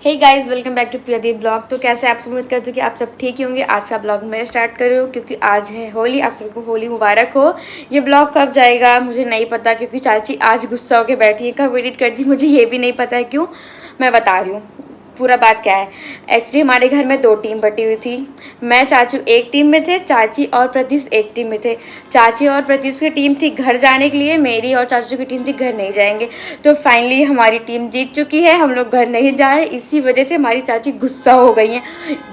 Hey guys, welcome back to Priyadeep blog. तो कैसे आप सब, उम्मीद करती हूँ कि आप सब ठीक ही होंगे। आज का ब्लॉग मैं स्टार्ट कर रही हूँ क्योंकि आज है होली। आप सबको होली मुबारक हो। ये ब्लॉग कब जाएगा मुझे नहीं पता क्योंकि चाची आज गुस्सा होकर बैठी है। कब एडिट कर दी मुझे ये भी नहीं पता है क्यों। मैं बता रही हूँ पूरा बात क्या है। एक्चुअली हमारे घर में 2 टीम बटी हुई थी। मैं चाचू एक टीम में थे, चाची और प्रत्युष एक टीम में थे। चाची और प्रत्युष की टीम थी घर जाने के लिए, मेरी और चाचू की टीम थी घर नहीं जाएंगे। तो फाइनली हमारी टीम जीत चुकी है, हम लोग घर नहीं जा रहे। इसी वजह से हमारी चाची गुस्सा हो गई हैं,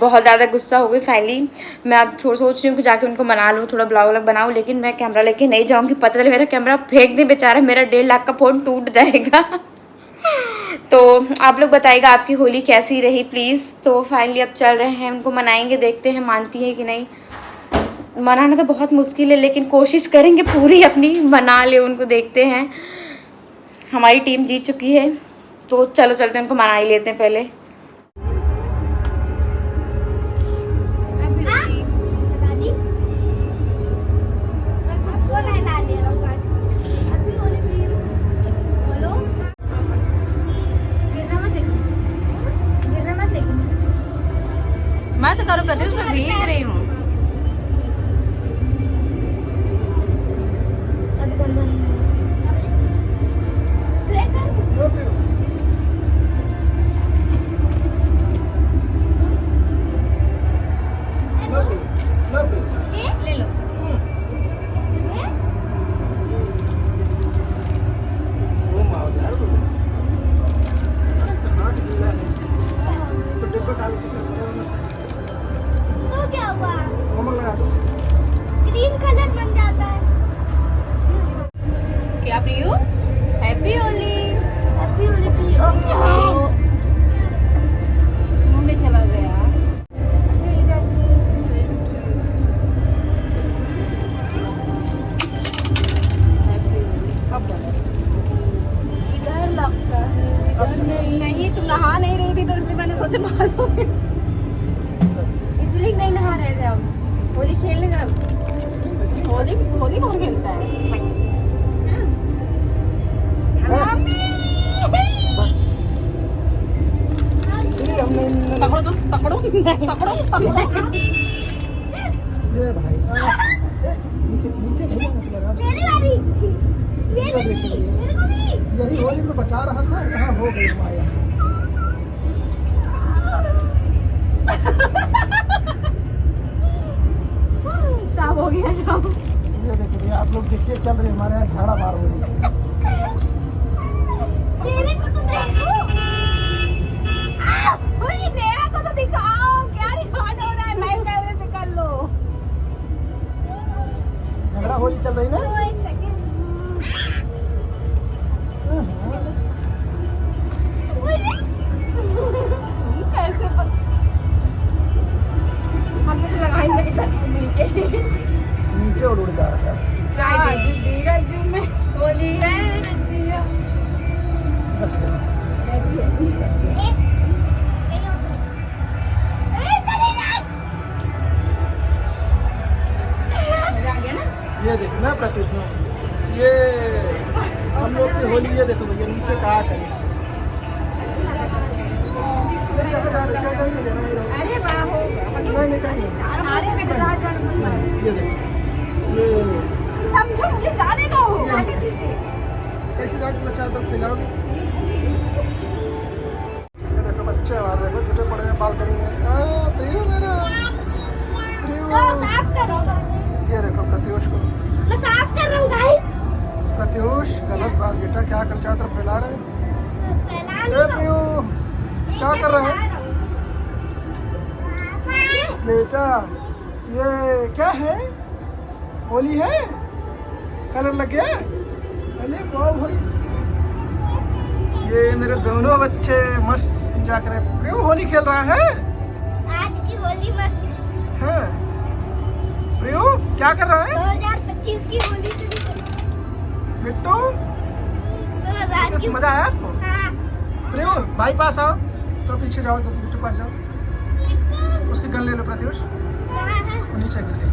बहुत ज़्यादा गुस्सा हो गई। फाइनली मैं अब सोच रही हूँ कि जाके उनको मना लूँ, थोड़ा ब्लॉग व्लॉग बनाऊँ, लेकिन मैं कैमरा लेके नहीं जाऊँगी। पता चले मेरा कैमरा फेंक दे बेचारा, मेरा 1.5 लाख का फ़ोन टूट जाएगा। तो आप लोग बताइएगा आपकी होली कैसी रही प्लीज़। तो फाइनली अब चल रहे हैं, उनको मनाएंगे, देखते हैं मानती है कि नहीं। मनाना तो बहुत मुश्किल है लेकिन कोशिश करेंगे पूरी अपनी मना ले उनको, देखते हैं। हमारी टीम जीत चुकी है तो चलो चलते हैं, उनको मना ही लेते हैं पहले। मैं तो करो प्रदेश में भीग रही हूँ। ले लो। तो क्या हुआ? ग्रीन कलर बन जाता है। क्या प्रियो? हैप्पी होली। हैप्पी होली प्रियो। मुंह में चला गया। इधर लगता है। नहीं, तुम नहा नहीं रही थी तो इसलिए मैंने सोचा मालूम। इसलिए नहीं नहा रहे थे हम, होली खेलने का। होली होली कौन खेलता है? पकड़ो तो पकड़ो पकड़ो। ये भाई नीचे नीचे मेरी बारी। ये भी, मेरे को भी। यही होली में बचा रहा था, यहाँ हो गई माया। साफ हो गया सब। ये देखिए भैया, आप लोग देखिए चल रही हमारे यहाँ झाड़ा मार हो रही है। तेरे को तो देखो। ओए मेरा को तो दिखाओ, क्या रिकॉर्ड हो रहा है? मैं कैमरे से कर लो। झगड़ा होली चल रही ना। एक सेकंड। कैसे हम तो लगाएंगे इधर मिलके। नीचे उड़ जा रहा है। राजू में होली है। बच गया। ये देखो ना प्रत्युष, ये हम लोग की होली। ये देखो भैया नीचे कहा करें। अरे वाह हो नहीं कहीं ये देखो, ये समझो, मुझे जाने दो। जाने दीजिए। कैसे जाके बचा तो खिलाओगे। ये देखो बच्चे हमारे, देखो जुटे पड़े हैं बालकनी में। प्रियो मेरा प्रियो। साफ करो। ये देखो प्रत्युष को, मैं साफ कर रहा हूँ गाइस। प्रत्युष गलत बात बेटा, क्या कर चारों तरफ फैला रहे हैं। फैला ए नहीं प्रियो क्या कर रहे हैं बेटा? ये क्या है? होली है, कलर लग गया। अरे वाह भाई, ये मेरे दोनों बच्चे मस्त एंजॉय कर रहे हैं। प्रियो होली खेल रहा है। आज की होली मस्त है। प्रियो क्या कर रहा है? 2025 की होली शुरू। बिट्टू 2000 की। मजा आया आपको? हाँ। प्रियो भाई पास आओ, तो पीछे जाओ, तो बिट्टू पास जाओ। उसकी गन ले लो प्रत्युष, वो नीचे गिर गई।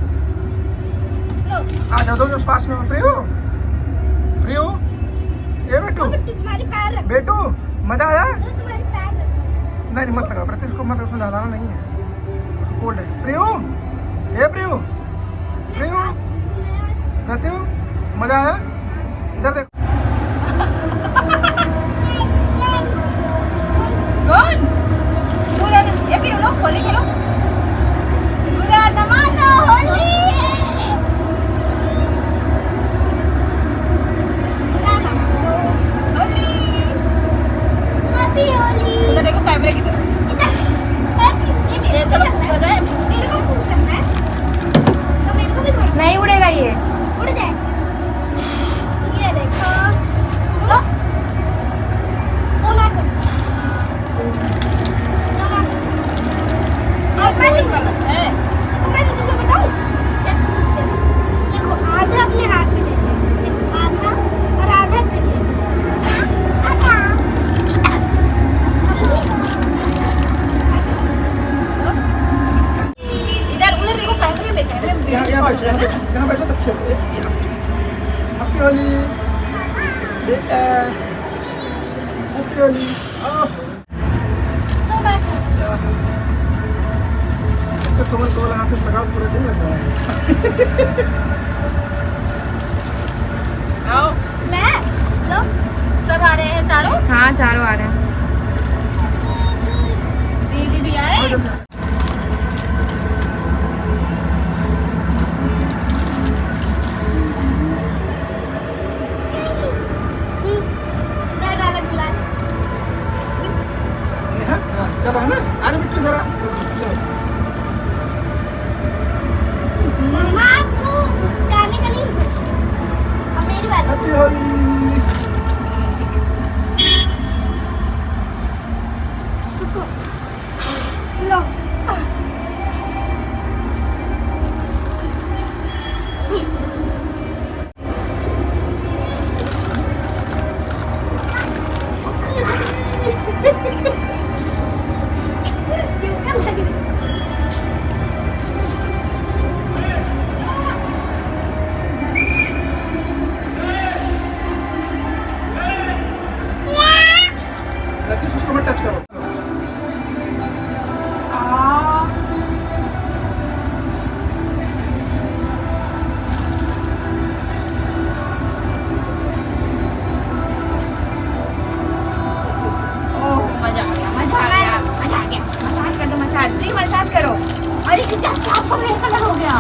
आ जाओ दो पास में। प्रियो प्रियो ए बेटू, तुम्हारे पैर रख। बेटू मजा आया? तुम्हारे पैर रख। नहीं मत लगा प्रति, उसको मत, उसमें नहलाना नहीं है, उसको कोल्ड है। प्रियू, ये प्रियू, प्रियू, प्रत्यु, मजा आया? इधर देखो। कौन? पूरा ये भी लोग होली खेलो। पूरा नमानो होली। होली। हैप्पी होली। इधर देखो कैमरे की तरफ। इधर। हैप्पी। ये चलो फूका जाए। मेरे को फूक करना है। तो मेरे को भी थोड़ा। नहीं उड़ेगा ये। उड़ जाए। ये देखो। लो। तो मैं कर। तो मैं तुम्हें बताऊं कैसे करते हैं। देखो आधा अपने हाथ में लेते हैं, आधा और आधा इधर लेते हैं। आधा इधर उधर देखो कैमरे में यहाँ बैठो तब खेलो। हैप्पी होली बेटा, हैप्पी होली। ऐसे कमर को हाथ से लगाओ, पूरे दिन लग रहा है। आओ मैं लो सब आ रहे हैं चारों। हाँ चारों आ रहे हैं। दीदी भी आए। आओ जल्दी आओ। नेहा, हाँ, चलो है ना, आज बिट्टू जरा मम्मा आपको उस गाने का नहीं पता। अब मेरी बात हैप्पी होली। रुको लो क्यों कर लगी रतीश, उसको मत टच करो। मसाज कर दो, मसाज फ्री मसाज करो। अरे कितना आपका भी कलर हो गया,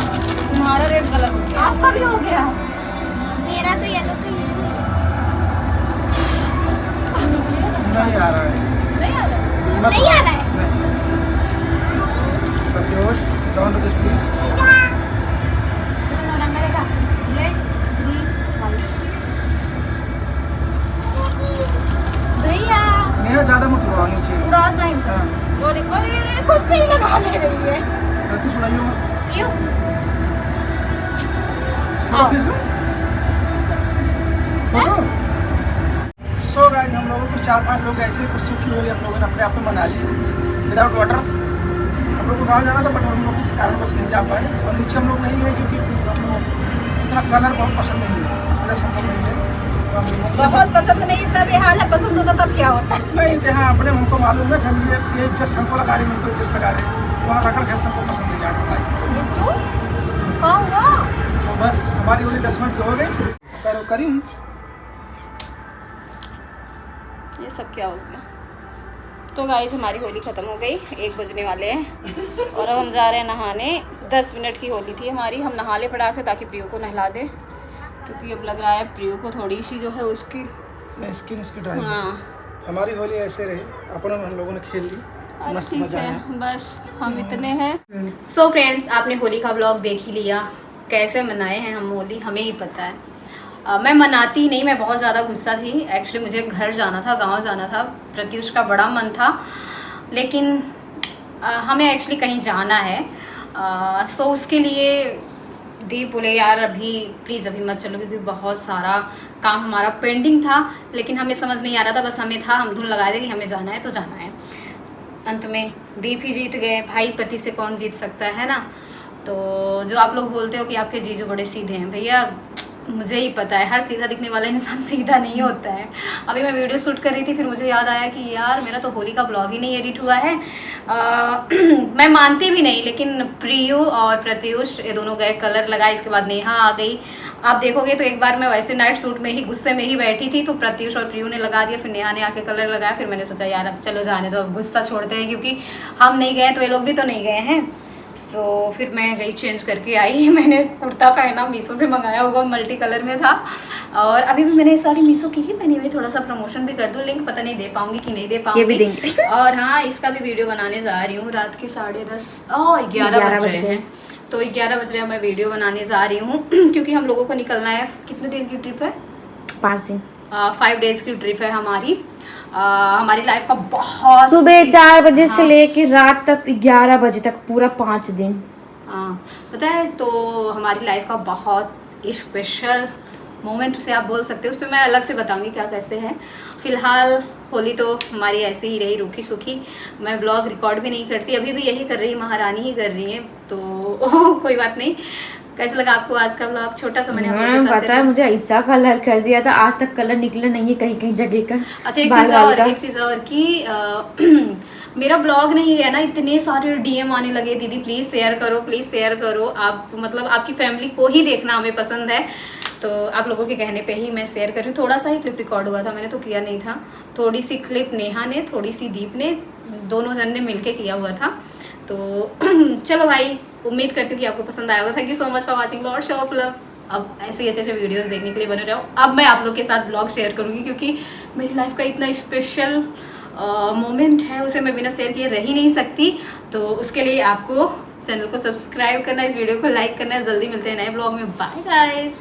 तुम्हारा रेड कलर हो गया। आपका भी हो गया। मेरा तो येलो का येलो नहीं आ रहा है, नहीं आ रहा मत- नहीं आ रहा है। प्रत्योष, डाउन टू दिस प्लीज। कितना रंग मिलेगा? Red, green, white. भैया नेहा ज्यादा मत उड़ाओ नीचे। उड़ाओ टाइम से। हाँ, वो देखो अरे अरे खुद से ही लगा ले रही है। रतीश उड़ाइयो मत। यूं फोटो खींच दूं? फोटो? सो गाइस, हम लोगों को 4-5 लोग ऐसे कुछ सूखी होली हम लोगों ने अपने आप में मना ली विदाउट वाटर। हम लोग को गाँव जाना था बट हम लोग किसी कारणवश नहीं जा पाए, और नीचे हम लोग नहीं है क्योंकि फिर हम लोग इतना कलर बहुत पसंद नहीं है, इस वजह से हम लोग नहीं है। तो हम लोग बहुत पसंद नहीं, तब ये हाल है। पसंद होता तब क्या होता। नहीं थे। हाँ, अपने हमको मालूम है कि हम ये इज्जत हमको लगा रहे हैं, हमको इज्जत लगा रहे हैं, वहाँ रगड़ घस हमको पसंद नहीं आता लाइक। बिट्टू कहाँ हुआ? तो बस हमारी होली 10 मिनट की हो गई, फिर करी हूँ। ये सब क्या हो गया? तो गाइस हमारी होली ख़त्म हो गई, 1 बजने वाले हैं और अब हम जा रहे हैं नहाने। 10 मिनट की होली थी हमारी, हम नहा ले फटाक से ताकि प्रियो को नहला दे, क्योंकि अब लग रहा है प्रियो को थोड़ी सी जो है उसकी स्किन इसकी ड्राई। हाँ हमारी होली ऐसे रही, अपनों में हम लोगों ने खेल ली, मस्त ठीक मजा है, आया। बस हम इतने हैं। सो फ्रेंड्स, आपने होली का व्लॉग देख ही लिया, कैसे मनाए हैं हम होली हमें ही पता है। मैं मनाती ही नहीं, मैं बहुत ज़्यादा गुस्सा थी। एक्चुअली मुझे घर जाना था, गांव जाना था, प्रत्युष का बड़ा मन था, लेकिन हमें एक्चुअली कहीं जाना है। सो उसके लिए दीप बोले यार अभी प्लीज़ अभी मत चलो, क्योंकि बहुत सारा काम हमारा पेंडिंग था, लेकिन हमें समझ नहीं आ रहा था, बस हमें था, हम धुन लगा दे कि हमें जाना है तो जाना है। अंत में दीप ही जीत गए, भाई पति से कौन जीत सकता है ना। तो जो आप लोग बोलते हो कि आपके जीजू बड़े सीधे हैं, भैया मुझे ही पता है, हर सीधा दिखने वाला इंसान सीधा नहीं होता है। अभी मैं वीडियो शूट कर रही थी, फिर मुझे याद आया कि यार मेरा तो होली का ब्लॉग ही नहीं एडिट हुआ है। मैं मानती भी नहीं, लेकिन प्रियु और प्रत्युष ये दोनों गए कलर लगाए, इसके बाद नेहा आ गई। आप देखोगे तो एक बार मैं वैसे नाइट सूट में ही गुस्से में ही बैठी थी, तो प्रत्युष और प्रियु ने लगा दिया, फिर नेहा ने आके कलर लगाया। फिर मैंने सोचा यार अब चलो जाने दो, अब गुस्सा छोड़ते हैं, क्योंकि हम नहीं गए तो ये लोग भी तो नहीं गए हैं। फिर मैं गई चेंज करके आई। मैंने कुर्ता पहना, मीशो से मंगाया होगा, मल्टी कलर में था। और अभी भी मैंने ये सारी मीशो की ही पहनी हुई। थोड़ा सा प्रमोशन भी कर दूँ, लिंक पता नहीं दे पाऊंगी कि नहीं दे पाऊंगी। और हाँ, इसका भी वीडियो बनाने जा रही हूँ। रात के 11:30 बज रहे हैं, तो 11 बज रहे हैं, मैं वीडियो बनाने जा रही हूँ। क्योंकि हम लोगों को निकलना है। कितने दिन की ट्रिप है? 5 दिन, 5 डेज की ट्रिप है हमारी। हमारी लाइफ का बहुत, सुबह 4 बजे से लेके रात तक 11 बजे तक, पूरा 5 दिन। हाँ, पता है, तो हमारी लाइफ का बहुत स्पेशल मोमेंट उसे आप बोल सकते हो। उस पर मैं अलग से बताऊंगी क्या कैसे है। फिलहाल होली तो हमारी ऐसे ही रही, रूखी सूखी। मैं ब्लॉग रिकॉर्ड भी नहीं करती, अभी भी यही कर रही, महारानी ही कर रही है, तो कोई बात नहीं। कैसा लगा आपको आज का ब्लॉग? छोटा सा मैंने आप लोगों के साथ पता है, मुझे ऐसा कलर कर दिया था, आज तक कलर निकला नहीं है कहीं कहीं जगह का। अच्छा, एक चीज़ और कि मेरा ब्लॉग नहीं है ना, इतने सारे डीएम आने लगे, दीदी प्लीज़ शेयर करो, प्लीज़ शेयर करो। आप मतलब आपकी फैमिली को ही देखना हमें पसंद है, तो आप लोगों के कहने पे ही मैं शेयर कर रही हूँ। थोड़ा सा ही क्लिप रिकॉर्ड हुआ था, मैंने तो किया नहीं था। थोड़ी सी क्लिप नेहा ने, थोड़ी सी दीप ने, दोनों जन ने मिलके किया हुआ था। तो चलो भाई, उम्मीद करती हूँ कि आपको पसंद आया होगा। Thank you so much for watching Lord show off love. अब ऐसे ही अच्छे अच्छे वीडियोस देखने के लिए बने रहो। अब मैं आप लोग के साथ ब्लॉग शेयर करूँगी, क्योंकि मेरी लाइफ का इतना स्पेशल मोमेंट है, उसे मैं बिना शेयर किए रह ही नहीं सकती। तो उसके लिए आपको चैनल को सब्सक्राइब करना, इस वीडियो को लाइक करना है। जल्दी मिलते हैं नए ब्लॉग में। Bye guys.